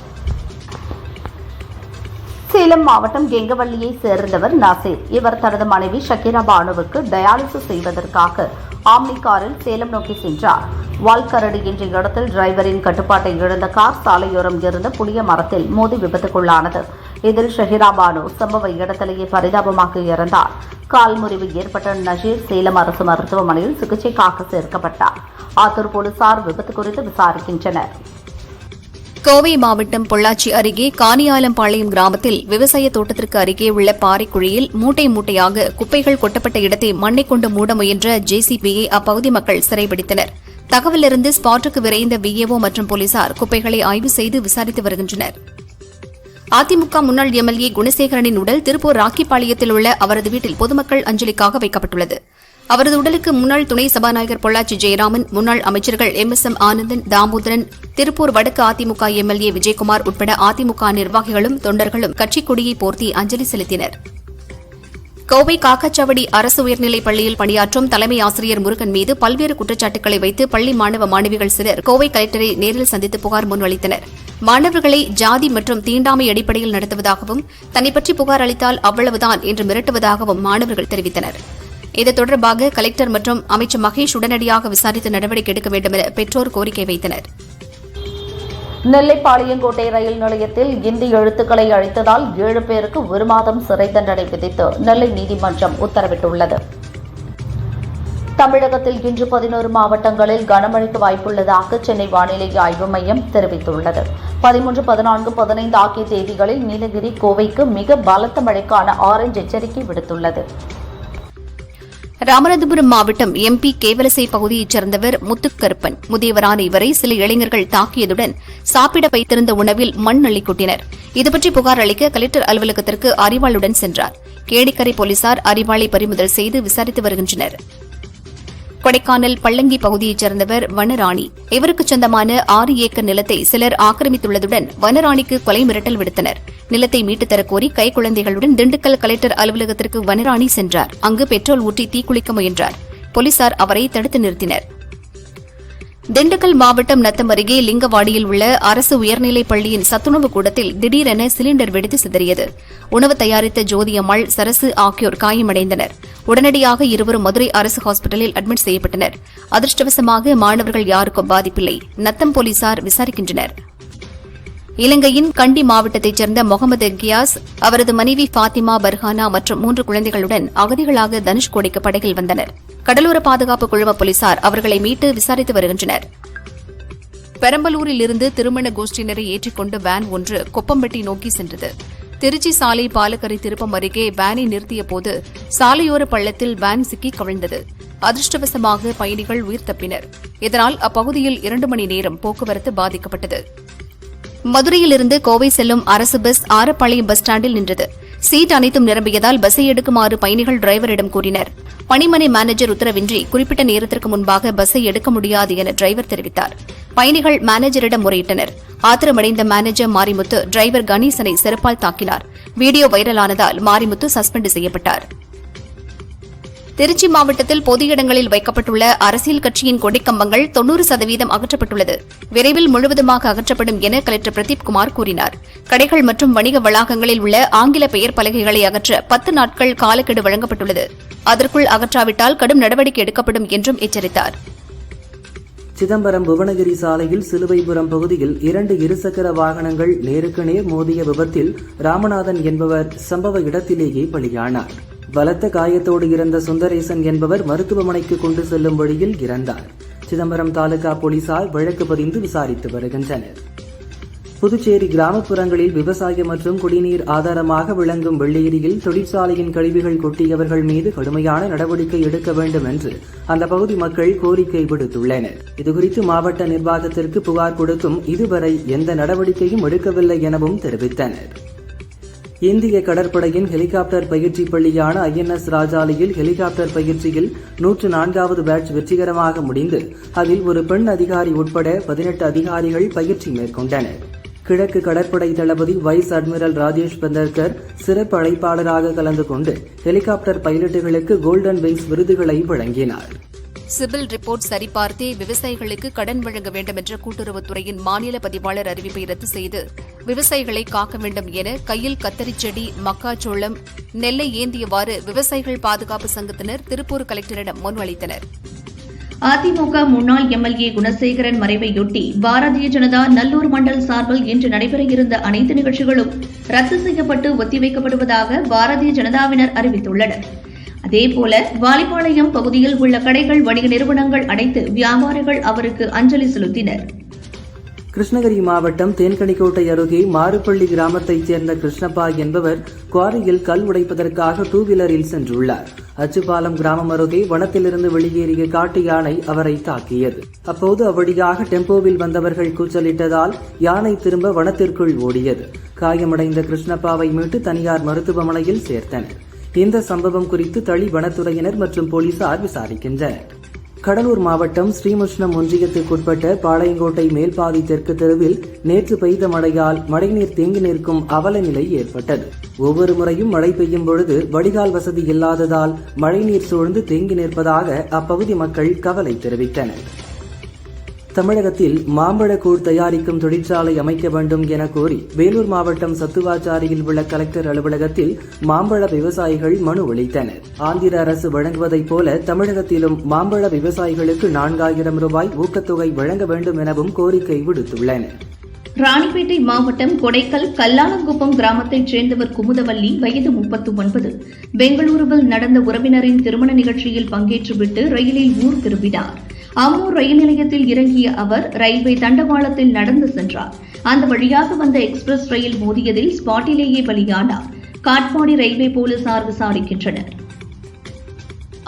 Speaker 6: சேலம் மாவட்டம் கெங்கவள்ளியை சேர்ந்தவர் நசீர். இவர் தனது மனைவி ஷக்கீரா பானுவுக்கு டயாலிசிஸ் செய்வதற்காக ஆம்னி காரில் சேலம் நோக்கி சென்றார். வால்கரடு என்ற இடத்தில் டிரைவரின் கட்டுப்பாட்டை இழந்த கார் சாலையோரம் இருந்த புளிய மரத்தில் மோதி விபத்துக்குள்ளானது. இதில் ஷஹீரா பானு சம்பவ இடத்திலேயே பரிதாபமாக இறந்தார். கால் முறிவு ஏற்பட்ட நசீர் சேலம் அரசு மருத்துவமனையில் சிகிச்சைக்காக சேர்க்கப்பட்டார். ஆத்தூர் போலீசார் விபத்து குறித்து விசாரிக்கின்றனர்.
Speaker 7: கோவை மாவட்டம் பொள்ளாச்சி அருகே காணியாலம்பாளையம் கிராமத்தில் விவசாய தோட்டத்திற்கு அருகே உள்ள பாறைக்குழியில் மூட்டை மூட்டையாக குப்பைகள் கொட்டப்பட்ட இடத்தை மண்ணை கொண்டு மூட முயன்ற ஜேசிபியை அப்பகுதி மக்கள் சிறைபிடித்தனர். தகவலிருந்து ஸ்பாட்டுக்கு விரைந்த விஏஓ மற்றும் போலீசார் குப்பைகளை ஆய்வு செய்து விசாரித்து வருகின்றனர். அதிமுக முன்னாள் எம்எல்ஏ குணசேகரனின் உடல் திருப்பூர் ராக்கிபாளையத்தில் உள்ள அவரது வீட்டில் பொதுமக்கள் அஞ்சலிக்காக வைக்கப்பட்டுள்ளது. அவரது உடலுக்கு முன்னாள் துணை சபாநாயகர் பொள்ளாச்சி ஜெயராமன், முன்னாள் அமைச்சர்கள் எம் ஆனந்தன், தாமோதரன், திருப்பூர் வடக்கு அதிமுக எம்எல்ஏ விஜயகுமார் உட்பட அதிமுக நிர்வாகிகளும் தொண்டர்களும் கட்சிக் கொடியை போர்த்தி அஞ்சலி செலுத்தினர். கோவை காக்காச்சாவடி அரசு உயர்நிலைப் பள்ளியில் பணியாற்றும் தலைமை ஆசிரியர் முருகன் மீது பல்வேறு குற்றச்சாட்டுகளை வைத்து பள்ளி மாணவ மாணவிகள் சிலர் கோவை கலெக்டரை நேரில் சந்தித்து புகார் முன்வைத்தனர். மாணவர்களை ஜாதி மற்றும் தீண்டாமை அடிப்படையில் நடத்துவதாகவும் தன்னை பற்றி புகார் அளித்தால் அவ்வளவுதான் என்று மிரட்டுவதாகவும் மாணவர்கள் தெரிவித்தனர். இது தொடர்பாக கலெக்டர் மற்றும் அமைச்சர் மகேஷ் உடனடியாக விசாரித்து நடவடிக்கை எடுக்க வேண்டும் என பெற்றோர் கோரிக்கை வைத்தனர்.
Speaker 6: நெல்லை பாளையங்கோட்டை ரயில் நிலையத்தில் இந்தி எழுத்துக்களை அழித்ததால் 7 பேருக்கு 1 மாதம் சிறை தண்டனை விதித்து நெல்லை நீதிமன்றம் உத்தரவிட்டுள்ளது. தமிழகத்தில் இன்று 11 மாவட்டங்களில் கனமழைக்கு வாய்ப்புள்ளதாக சென்னை வானிலை ஆய்வு மையம் தெரிவித்துள்ளது. 13, 14, 15 ஆகிய தேதிகளில் நீலகிரி, கோவைக்கு மிக பலத்த மழைக்கான ஆரஞ்ச் எச்சரிக்கை விடுத்துள்ளது.
Speaker 7: ராமநாதபுரம் மாவட்டம் எம்பி கேவலசை பகுதியைச் சேர்ந்தவர் முத்துக்கருப்பன். முதியவரான இவரை சில இளைஞர்கள் தாக்கியதுடன் சாப்பிட வைத்திருந்த உணவில் மண் அள்ளி கொட்டினர். இதுபற்றி புகார் அளிக்க கலெக்டர் அலுவலகத்திற்கு அரிவாளுடன் சென்றார். கேடிக்கரை போலீசார் அரிவாளை பறிமுதல் செய்து விசாரித்து வருகின்றனர். கொடைக்கானல் பள்ளங்கி பகுதியைச் சேர்ந்தவர் வனராணி. இவருக்கு சொந்தமான 6 ஏக்கர் நிலத்தை சிலர் ஆக்கிரமித்துள்ளதுடன் வனராணிக்கு கொலை மிரட்டல் விடுத்தனர். நிலத்தை மீட்டுத் தரக்கோரி கைக்குழந்தைகளுடன் திண்டுக்கல் கலெக்டர் அலுவலகத்திற்கு வனராணி சென்றார். அங்கு பெட்ரோல் ஊற்றி தீக்குளிக்க முயன்றார். போலீசார் அவரை தடுத்து நிறுத்தினர். திண்டுக்கல் மாவட்டம் நத்தம் அருகே லிங்கவாடியில் உள்ள அரசு உயர்நிலைப் பள்ளியின் சத்துணவு கூடத்தில் திடீரென சிலிண்டர் வெடித்து சிதறியது. உணவு தயாரித்த ஜோதியம்மாள், சரசு ஆகியோர் காயமடைந்தனர். உடனடியாக இருவரும் மதுரை அரசு ஹாஸ்பிட்டலில் அட்மிட் செய்யப்பட்டனர். அதிர்ஷ்டவசமாக மாணவர்கள் யாருக்கும் பாதிப்பில்லை. நத்தம் போலீசார் விசாரிக்கின்றனர். இலங்கையின் கண்டி மாவட்டத்தைச் சேர்ந்த முகமது கியாஸ், அவரது மனைவி பாத்திமா பர்ஹானா மற்றும் 3 குழந்தைகளுடன் அகதிகளாக தனுஷ்கோடிக்கு படகில் வந்தனர். கடலோர பாதுகாப்பு குழும போலீசார் அவர்களை மீட்டு விசாரித்து வருகின்றனர். பெரம்பலூரில் இருந்து திருமண கோஷ்டியினரை ஏற்றிக்கொண்டு வேன் ஒன்று கொப்பம்பட்டி நோக்கி சென்றது. திருச்சி சாலை பாலக்கரை திருப்பம் அருகே வேனை நிறுத்தியபோது சாலையோர பள்ளத்தில் வேன் சிக்கி கவிழ்ந்தது. அதிர்ஷ்டவசமாக பயணிகள் உயிர் தப்பினர். இதனால் அப்பகுதியில் 2 மணி நேரம் போக்குவரத்து பாதிக்கப்பட்டது. மதுரையிலிருந்து கோவை செல்லும் அரசு பஸ் ஆரப்பாளையம் பஸ் ஸ்டாண்டில் நின்றது. சீட் அனைத்தும் நிரம்பியதால் பஸ்ஸை எடுக்குமாறு பயணிகள் டிரைவரிடம் கூறினர். பணிமனை மேனேஜர் உத்தரவின்றி குறிப்பிட்ட நேரத்திற்கு முன்பாக பஸ்ஸை எடுக்க முடியாது என டிரைவர் தெரிவித்தார். பயணிகள் மேனேஜரிடம் முறையிட்டனர். ஆத்திரமடைந்த மேனேஜர் மாரிமுத்து டிரைவர் கணேசனை செருப்பால் தாக்கினார். வீடியோ வைரலானதால் மாரிமுத்து சஸ்பெண்ட் செய்யப்பட்டார். திருச்சி மாவட்டத்தில் பொது இடங்களில் வைக்கப்பட்டுள்ள அரசியல் கட்சியின் கொடிக்கம்பங்கள் 90% அகற்றப்பட்டுள்ளது. விரைவில் முழுவதுமாக அகற்றப்படும் என கலெக்டர் பிரதீப்குமார் கூறினார். கடைகள் மற்றும் வணிக வளாகங்களில் உள்ள ஆங்கில பெயர் பலகைகளை அகற்ற 10 நாட்கள் காலக்கெடு வழங்கப்பட்டுள்ளது. அதற்குள் அகற்றாவிட்டால் கடும் நடவடிக்கை எடுக்கப்படும் என்றும் எச்சரித்தார்.
Speaker 3: சிதம்பரம் புவனகிரி சாலையில் சிலுவைபுரம் பகுதியில் 2 இருசக்கர வாகனங்கள் நேருக்கு நேர் மோதிய விபத்தில் ராமநாதன் என்பவர் சம்பவ இடத்திலேயே பலியானார். பலத்த காயத்தோடு இருந்த சுந்தரேசன் என்பவர் மருத்துவமனைக்கு கொண்டு செல்லும் வழியில் இறந்தார். சிதம்பரம் தாலுகா போலீசார் வழக்கு பதிந்து விசாரித்து வருகின்றனர். புதுச்சேரி கிராமப்புறங்களில் விவசாய மற்றும் குடிநீர் ஆதாரமாக விளங்கும் வெள்ளேரியில் தொழிற்சாலையின் கழிவுகள் கொட்டியவர்கள் மீது கடுமையான நடவடிக்கை எடுக்க வேண்டும் என்று அந்த பகுதி மக்கள் கோரிக்கை விடுத்துள்ளனர். இதுகுறித்து மாவட்ட நிர்வாகத்திற்கு புகார் கொடுத்தும் இதுவரை எந்த நடவடிக்கையும் எடுக்கவில்லை எனவும் தெரிவித்தனர். இந்திய கடற்படையின் ஹெலிகாப்டர் பயிற்சி பள்ளியான INS ராஜாலியில் ஹெலிகாப்டர் பயிற்சியில் 104வது பேட்ச் வெற்றிகரமாக முடிந்து அதில் ஒரு பெண் அதிகாரி உட்பட 18 அதிகாரிகள் பயிற்சி மேற்கொண்டனர். கிழக்கு கடற்படை தளபதி வைஸ் அட்மிரல் ராஜேஷ் பந்தர்கர் சிறப்பு அழைப்பாளராக கலந்து கொண்டு ஹெலிகாப்டர் பைலட்டுகளுக்கு கோல்டன் விங்ஸ் விருதுகளை வழங்கினார்.
Speaker 7: சிபில் ரிப்போர்ட் சரிபார்த்தே விவசாயிகளுக்கு கடன் வழங்க வேண்டும் என்ற கூட்டுறவுத்துறையின் மாநில பதிவாளர் அறிவிப்பை ரத்து செய்து விவசாயிகளை காக்க வேண்டும் என கையில் கத்தரிச் செடி, மக்காச்சோளம், நெல்லை ஏந்தியவாறு விவசாயிகள் பாதுகாப்பு சங்கத்தினர் திருப்பூர் கலெக்டரிடம் முன்வைத்தனர்.
Speaker 4: அதிமுக முன்னாள் எம்எல்ஏ குணசேகரன் மறைவையொட்டி பாரதிய ஜனதா நல்லூர் மண்டல் சார்பில் இன்று நடைபெற இருந்த அனைத்து நிகழ்ச்சிகளும் ரத்து செய்யப்பட்டு ஒத்திவைக்கப்படுவதாக பாரதிய ஜனதாவினர் அறிவித்துள்ளனர். அதேபோல வாலிபாளையம் பகுதியில் உள்ள கடைகள், வணிக நிறுவனங்கள் அடைத்து வியாபாரிகள் அவருக்கு அஞ்சலி செலுத்தினர்.
Speaker 3: கிருஷ்ணகிரி மாவட்டம் தேன்கனிக்கோட்டை அருகே மாறுப்பள்ளி கிராமத்தைச் சேர்ந்த கிருஷ்ணப்பா என்பவர் குவாரியில் கல் உடைப்பதற்காக டூ வீலரில் சென்றுள்ளார். அச்சுப்பாலம் கிராமம் அருகே வனத்திலிருந்து வெளியேறிய காட்டு யானை அவரை தாக்கியது. அப்போது அவ்வழியாக டெம்போவில் வந்தவர்கள் கூச்சலிட்டதால் யானை திரும்ப வனத்திற்குள் ஓடியது. காயமடைந்த கிருஷ்ணப்பாவை மீட்டு தனியார் மருத்துவமனையில் சேர்த்தனர். இந்த சம்பவம் குறித்து தளி வனத்துறையினர் மற்றும் போலீசார் விசாரிக்கின்றனர். கடலூர் மாவட்டம் ஸ்ரீமுஷ்ணம் ஒன்றியத்திற்குட்பட்ட பாளையங்கோட்டை மேல்பாதி தெற்கு தெருவில் நேற்று பெய்த மழையால் மழைநீர் தேங்கி நிற்கும் அவல நிலை ஏற்பட்டது. ஒவ்வொரு முறையும் மழை பெய்யும் பொழுது வடிகால் வசதி இல்லாததால் மழைநீர் சூழ்ந்து தேங்கி நிற்பதாக அப்பகுதி மக்கள் கவலை தெரிவித்தனர். தமிழகத்தில் மாம்பழக்கூழ் தயாரிக்கும் தொழிற்சாலை அமைக்க வேண்டும் என கோரி வேலூர் மாவட்டம் சத்துவாச்சாரியில் உள்ள கலெக்டர் அலுவலகத்தில் மாம்பழ விவசாயிகள் மனு அளித்தனர். ஆந்திர அரசு வழங்குவதைப் போல தமிழகத்திலும் மாம்பழ விவசாயிகளுக்கு 4000 ரூபாய் ஊக்கத்தொகை வழங்க வேண்டும் எனவும் கோரிக்கை விடுத்துள்ளனர்.
Speaker 4: ராணிப்பேட்டை மாவட்டம் கொடைக்கல் கல்லாலங்குப்பம் கிராமத்தைச் சேர்ந்தவர் குமுதவல்லி, வயது 39. பெங்களூருவில் நடந்த உறவினரின் திருமண நிகழ்ச்சியில் பங்கேற்றுவிட்டு ரயிலில் ஊர் திரும்பினார். அம்மூர் ரயில் நிலையத்தில் இறங்கிய அவர் ரயில்வே தண்டவாளத்தில் நடந்து சென்றார். அந்த வழியாக வந்த எக்ஸ்பிரஸ் ரயில் மோதியதில் ஸ்பாட்டிலேயே பலியானார். காட்பாடி ரயில்வே போலீசார் விசாரிக்கின்றனர்.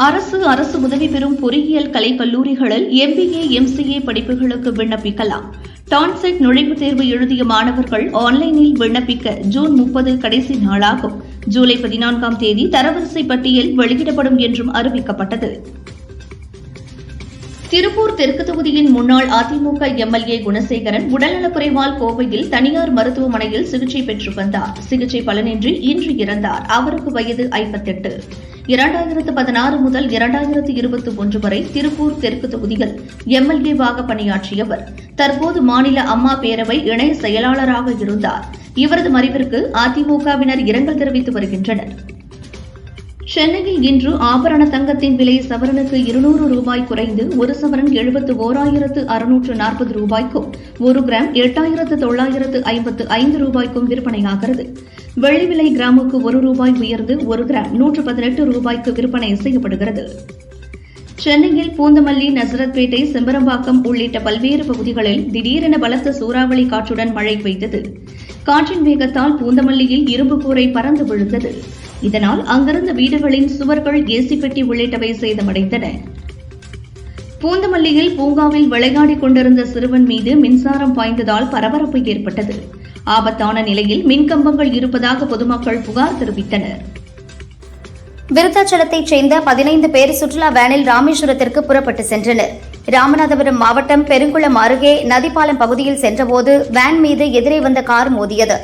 Speaker 4: அரசு உதவி பெறும் பொறியியல் கலைக் கல்லூரிகளில் MBA, MCA படிப்புகளுக்கு விண்ணப்பிக்கலாம். டான்செட் நுழைவுத் தேர்வு எழுதிய மாணவர்கள் ஆன்லைனில் விண்ணப்பிக்க ஜூன் 30 கடைசி நாளாகும். ஜூலை 14ஆம் தேதி தரவரிசை பட்டியல் வெளியிடப்படும் என்றும் அறிவிக்கப்பட்டது. திருப்பூர் தெற்கு தொகுதியின் முன்னாள் அதிமுக எம்எல்ஏ குணசேகரன் உடல்நலக்குறைவால் கோவையில் தனியார் மருத்துவமனையில் சிகிச்சை பெற்று வந்தார். சிகிச்சை பலனின்றி இன்று இறந்தார். அவருக்கு வயது 58. 2016 முதல் 2021 வரை திருப்பூர் தெற்கு தொகுதியில் எம்எல்ஏவாக பணியாற்றியவர். தற்போது மாநில அம்மா பேரவை இணை செயலாளராக இருந்தார். இவரது மறைவிற்கு அதிமுகவினர் இரங்கல் தெரிவித்து வருகின்றனர். சென்னையில் இன்று ஆபரண தங்கத்தின் விலை சவரனுக்கு 200 ரூபாய் குறைந்து ஒரு சவரன் 71,640 ரூபாய்க்கும் 1 கிராம் 8,955 ரூபாய்க்கும் விற்பனையாகிறது. வெள்ளி விலை கிராமுக்கு 1 ரூபாய் உயர்ந்து 1 கிராம் 118 ரூபாய்க்கு விற்பனை செய்யப்படுகிறது. சென்னையில் பூந்தமல்லி, நசரத்பேட்டை, செம்பரம்பாக்கம் உள்ளிட்ட பல்வேறு பகுதிகளில் திடீரென பலத்த சூறாவளி காற்றுடன் மழை பெய்தது. காற்றின் வேகத்தால் பூந்தமல்லியில் இரும்பு கூரை பறந்து விழுந்தது. இதனால் அங்கிருந்த வீடுகளின் சுவர்கள், ஏசி பெட்டி உள்ளிட்டவை சேதமடைந்தன. பூந்தமல்லியில் பூங்காவில் விளையாடிக் கொண்டிருந்த சிறுவன் மீது மின்சாரம் பாய்ந்ததால் பரபரப்பு ஏற்பட்டது. ஆபத்தான நிலையில் மின்கம்பங்கள் இருப்பதாக பொதுமக்கள் புகார் தெரிவித்தனர்.
Speaker 5: விருத்தாச்சலத்தைச் சேர்ந்த 15 பேர் சுற்றுலா வேனில் ராமேஸ்வரத்திற்கு புறப்பட்டு சென்றனர். ராமநாதபுரம் மாவட்டம் பெருங்குளம் அருகே நதிப்பாலம் பகுதியில் சென்றபோது வேன் மீது எதிரே வந்த கார் மோதியது.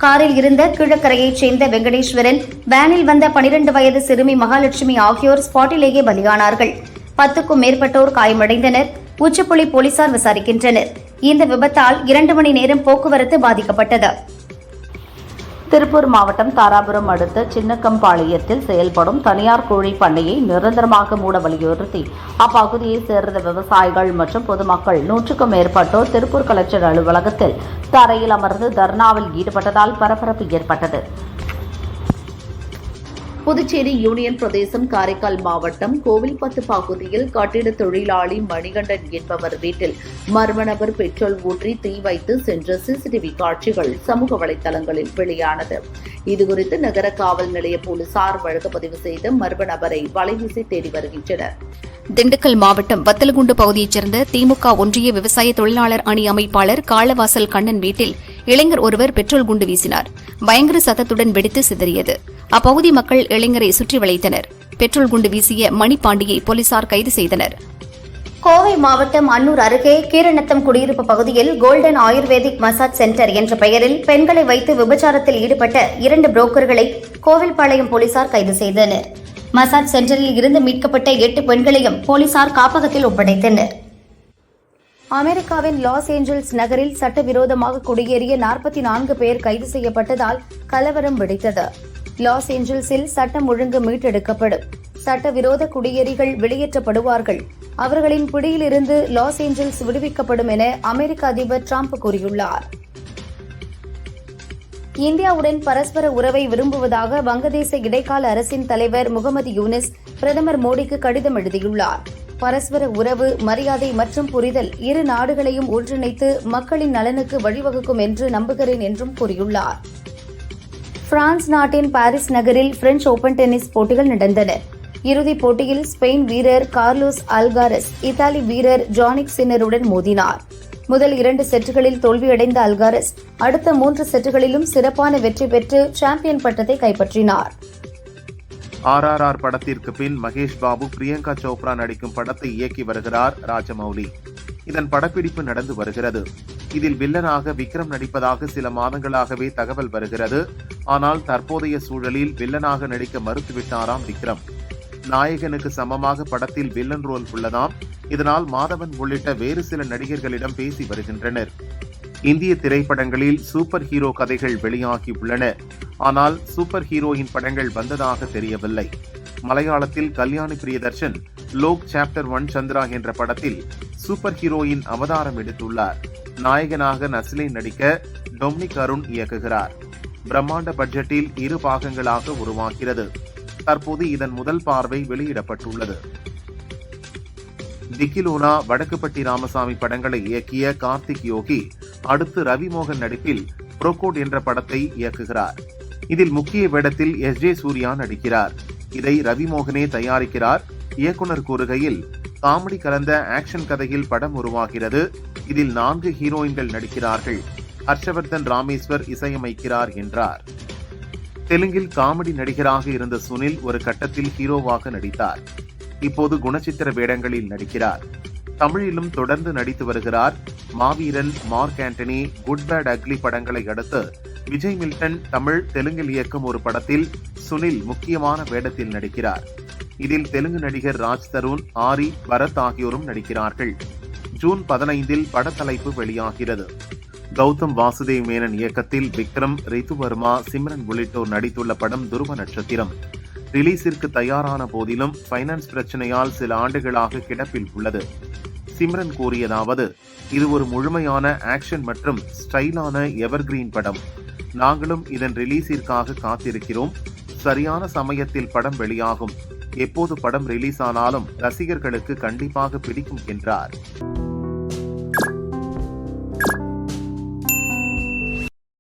Speaker 5: காரில் இருந்த கீழக்கரையைச் சேர்ந்த வெங்கடேஸ்வரன், வேனில் வந்த 12 வயது சிறுமி மகாலட்சுமி ஆகியோர் ஸ்பாட்டிலேயே பலியானார்கள். 10க்கும் மேற்பட்டோர் காயமடைந்தனர். உச்சிப்புலி போலீசார் விசாரிக்கின்றனர். இந்த விபத்தால் 2 மணி நேரம் போக்குவரத்து பாதிக்கப்பட்டது.
Speaker 6: திருப்பூர் மாவட்டம் தாராபுரம் அடுத்த சின்னக்கம்பாளையத்தில் செயல்படும் தனியார் கோழி பண்ணையை நிரந்தரமாக மூட வலியுறுத்தி அப்பகுதியைச் சேர்ந்த விவசாயிகள் மற்றும் பொதுமக்கள் 100க்கும் மேற்பட்டோர் திருப்பூர் கலெக்டர் அலுவலகத்தில் தரையில் அமர்ந்து தர்ணாவில் ஈடுபட்டதால் பரபரப்பு ஏற்பட்டது. புதுச்சேரி யூனியன் பிரதேசம் காரைக்கால் மாவட்டம் கோவில்பத்து பகுதியில் கட்டிட தொழிலாளி மணிகண்டன் என்பவர் வீட்டில் மர்ம நபர் பெட்ரோல் ஊற்றி தீ வைத்து சென்ற சிசிடிவி காட்சிகள் சமூக வலைதளங்களில் வெளியானது. இதுகுறித்து நகர காவல் நிலைய போலீசார் வழக்கு பதிவு செய்து மர்ம நபரை வலைவீசி தேடி வருகின்றனர்.
Speaker 7: திண்டுக்கல் மாவட்டம் வத்தலகுண்டு பகுதியைச் சேர்ந்த திமுக ஒன்றிய விவசாய தொழிலாளர் அணி அமைப்பாளர் காளவாசல் கண்ணன் வீட்டில் இளைஞர் ஒருவர் பெட்ரோல் குண்டு வீசினார். பயங்கர சத்தத்துடன் வெடித்து சிதறியது. அப்பகுதி மக்கள் இளைஞரை சுற்றி வளைத்தனர். பெட்ரோல் குண்டு வீசிய மணிபாண்டியை போலீசார் கைது செய்தனர்.
Speaker 5: கோவை மாவட்டம் அன்னூர் அருகே கீரநத்தம் குடியிருப்பு பகுதியில் கோல்டன் ஆயுர்வேதிக் மசாஜ் சென்டர் என்ற பெயரில் பெண்களை வைத்து விபச்சாரத்தில் ஈடுபட்ட 2 புரோக்கர்களை கோவில்பாளையம் போலீசார் கைது செய்தனர். மசாஜ் சென்டரில் இருந்து மீட்கப்பட்ட 8 பெண்களையும் போலீசார் காப்பகத்தில் ஒப்படைத்தனர். அமெரிக்காவின் லாஸ் ஏஞ்சல்ஸ் நகரில் சட்டவிரோதமாக குடியேறிய 44 பேர் கைது செய்யப்பட்டதால் கலவரம் வெடித்தது. லாஸ் ஏஞ்சல்ஸில் சட்டம் ஒழுங்கு மீட்டெடுக்கப்படும். சட்டவிரோத குடியேறிகள் வெளியேற்றப்படுவார்கள். அவர்களின் பிடியிலிருந்து லாஸ் ஏஞ்சல்ஸ் விடுவிக்கப்படும் என அமெரிக்க அதிபர் டிரம்ப் கூறியுள்ளார். இந்தியாவுடன் பரஸ்பர உறவை விரும்புவதாக வங்கதேச இடைக்கால அரசின் தலைவர் முகமது யூனிஸ் பிரதமர் மோடிக்கு கடிதம் எழுதியுள்ளார். பரஸ்பர உறவு, மரியாதை மற்றும் புரிதல் இரு நாடுகளையும் ஒன்றிணைத்து மக்களின் நலனுக்கு வழிவகுக்கும் என்று நம்புகிறேன் என்றும் கூறியுள்ளார். பிரான்ஸ் நாட்டின் பாரிஸ் நகரில் பிரெஞ்சு ஓபன் டென்னிஸ் போட்டிகள் நடந்தன. இறுதிப் போட்டியில் ஸ்பெயின் வீரர் கார்லோஸ் அல்காரஸ் இத்தாலி வீரர் ஜானிக் சின்னருடன் மோதினார். முதல் 2 செட்டுகளில் தோல்வியடைந்த அல்காரஸ் அடுத்த 3 செட்டுகளிலும் சிறப்பான வெற்றி பெற்று சாம்பியன் பட்டத்தை கைப்பற்றினார்.
Speaker 2: RRR படத்திற்கு பின் மகேஷ் பாபு, பிரியங்கா சோப்ரா நடிக்கும் படத்தை இயக்கி வருகிறார் ராஜமௌலி. இதன் படப்பிடிப்பு நடந்து வருகிறது. இதில் வில்லனாக விக்ரம் நடிப்பதாக சில மாதங்களாகவே தகவல் வருகிறது. ஆனால் தற்போதைய சூழலில் வில்லனாக நடிக்க மறுத்துவிட்டாராம் விக்ரம். நாயகனுக்கு சமமாக படத்தில் வில்லன் ரோல் உள்ளதாம். இதனால் மாதவன் உள்ளிட்ட வேறு சில நடிகர்களிடம் பேசி வருகின்றனர். இந்திய திரைப்படங்களில் சூப்பர் ஹீரோ கதைகள் வெளியாகியுள்ளன. ஆனால் சூப்பர் ஹீரோயின் படங்கள் வந்ததாக தெரியவில்லை. மலையாளத்தில் கல்யாணி பிரியதர்ஷன் லோக் சாப்டர் 1 சந்திரா என்ற படத்தில் சூப்பர் ஹீரோயின் அவதாரம் எடுத்துள்ளார். நாயகனாக நஸ்லின் நடிக்க டொமினிக் அருண் இயக்குகிறார். பிரம்மாண்ட பட்ஜெட்டில் 2 பாகங்களாக உருவாகிறது. தற்போது இதன் முதல் பார்வை வெளியிடப்பட்டுள்ளது. திக்கிலூனா, வடக்குப்பட்டி ராமசாமி படங்களை இயக்கிய கார்த்திக் யோகி அடுத்து ரவிமோகன் நடிப்பில் புரோகோட் என்ற படத்தை இயக்குகிறார். இதில் முக்கிய வேடத்தில் SJ சூர்யா நடிக்கிறார். இதை ரவிமோகனே தயாரிக்கிறார். இயக்குனர் கூறுகையில், காமெடி கலந்த ஆக்ஷன் கதையில் படம் உருவாகிறது. இதில் 4 ஹீரோயின்கள் நடிக்கிறார்கள். ஹர்ஷவர்தன் ராமேஸ்வர் இசையமைக்கிறார் என்றார். தெலுங்கில் காமெடி நடிகராக இருந்த சுனில் ஒரு கட்டத்தில் ஹீரோவாக நடித்தார். இப்போது குணச்சித்திர வேடங்களில் நடிக்கிறார். தமிழிலும் தொடர்ந்து நடித்து வருகிறார். Maaveeran, Mark Antony, good bad ugly படங்களை அடுத்து விஜய் மில்டன் தமிழ், தெலுங்கில் இயக்கும் ஒரு படத்தில் சுனில் முக்கியமான வேடத்தில் நடிக்கிறார். இதில் தெலுங்கு நடிகர் ராஜ் தருண், ஆரி, பரத் ஆகியோரும் நடிக்கிறார்கள். ஜூன் 15 படத்தலைப்பு வெளியாகிறது. கௌதம் வாசுதேவ் மேனன் இயக்கத்தில் விக்ரம், ரித்து வர்மா, சிம்ரன் உள்ளிட்டோர் நடித்துள்ள படம் துருவ நட்சத்திரம். ரிலீஸிற்கு தயாரான போதிலும் ஃபைனான்ஸ் பிரச்சனையால் சில ஆண்டுகளாக கிடப்பில் உள்ளது. சிம்ரன் கூறியதாவது, இது ஒரு முழுமையான ஆக்ஷன் மற்றும் ஸ்டைலான எவர்கிரீன் படம். நாங்களும் இதன் ரிலீஸிற்காக காத்திருக்கிறோம். சரியான சமயத்தில் படம் வெளியாகும். எப்போது படம் ரிலீஸ் ஆனாலும் ரசிகர்களுக்கு கண்டிப்பாக பிடிக்கும் என்றார்.